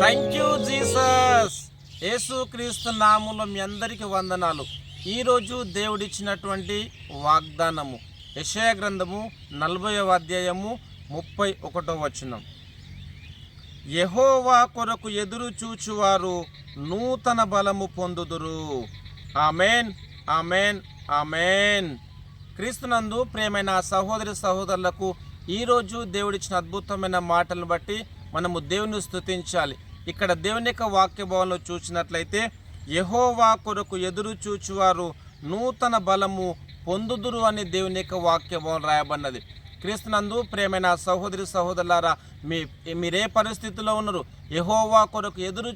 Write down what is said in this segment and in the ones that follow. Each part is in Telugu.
Thank you Jesus. యేసుక్రీస్తు నామములో మీ అందరికీ వందనాలు. ఈరోజు దేవుడిచ్చినటువంటి వాగ్దానము యెషయా గ్రంథము 40వ అధ్యాయము 31వ వచనం. యెహోవా కొరకు ఎదురు చూచువారు నూతన బలము పొందుదురు. Amen, amen, amen. క్రీస్తునందు ప్రియమైన సహోదరి సహోదరులకు ఈరోజు దేవుడిచ్చిన అద్భుతమైన మాటలను బట్టి మనము దేవుని స్తుతించాలి. ఇక్కడ దేవుని యొక్క వాక్య భావంలో చూసినట్లయితే యెహోవా కొరకు ఎదురు చూచువారు నూతన బలము పొందుదురు అని దేవుని యొక్క వాక్య భావం రాయబడినది. క్రీస్తునందు ప్రియమైన సహోదరి సహోదరులారా, మీరే పరిస్థితిలో ఉన్నారు, యెహోవా కొరకు ఎదురు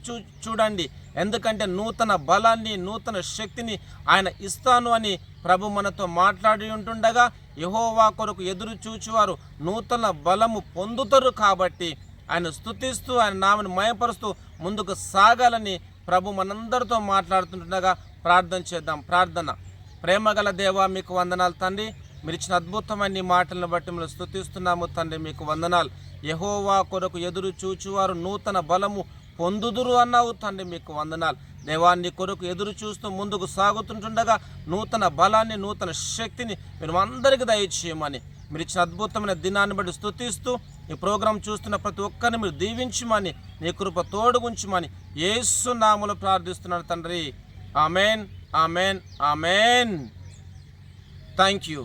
చూడండి. ఎందుకంటే నూతన బలాన్ని, నూతన శక్తిని ఆయన ఇస్తాను అని ప్రభు మనతో మాట్లాడి ఉంటుండగా, యెహోవా కొరకు ఎదురు చూచువారు నూతన బలము పొందుతారు. కాబట్టి ఆయన స్తుతిస్తూ ఆయన నామని మయపరుస్తూ ముందుకు సాగాలని ప్రభు మనందరితో మాట్లాడుతుండగా ప్రార్థన చేద్దాం. ప్రార్థన. ప్రేమగల దేవా, మీకు వందనాలు తండ్రి. మీరు ఇచ్చిన అద్భుతమైన మాటలను బట్టి మేము స్తుతిస్తున్నాము తండ్రి, మీకు వందనాలు. యెహోవా కొరకు ఎదురు చూచువారు నూతన బలము పొందుదురు అన్నావు తండ్రి, మీకు వందనాలు. దేవాన్ని కొరకు ఎదురు చూస్తూ ముందుకు సాగుతుంటుండగా నూతన బలాన్ని, నూతన శక్తిని మీరు అందరికీ దయచేయమని, మీరు ఇచ్చిన అద్భుతమైన దినాన్ని బట్టి స్తుతిస్తూ ఈ ప్రోగ్రాం చూస్తున్న ప్రతి ఒక్కరిని మీరు దీవించమని, నీ కృప తోడుగుంచమని యేసు నామములో ప్రార్థిస్తున్నాను తండ్రి. Amen, amen, amen. Thank you.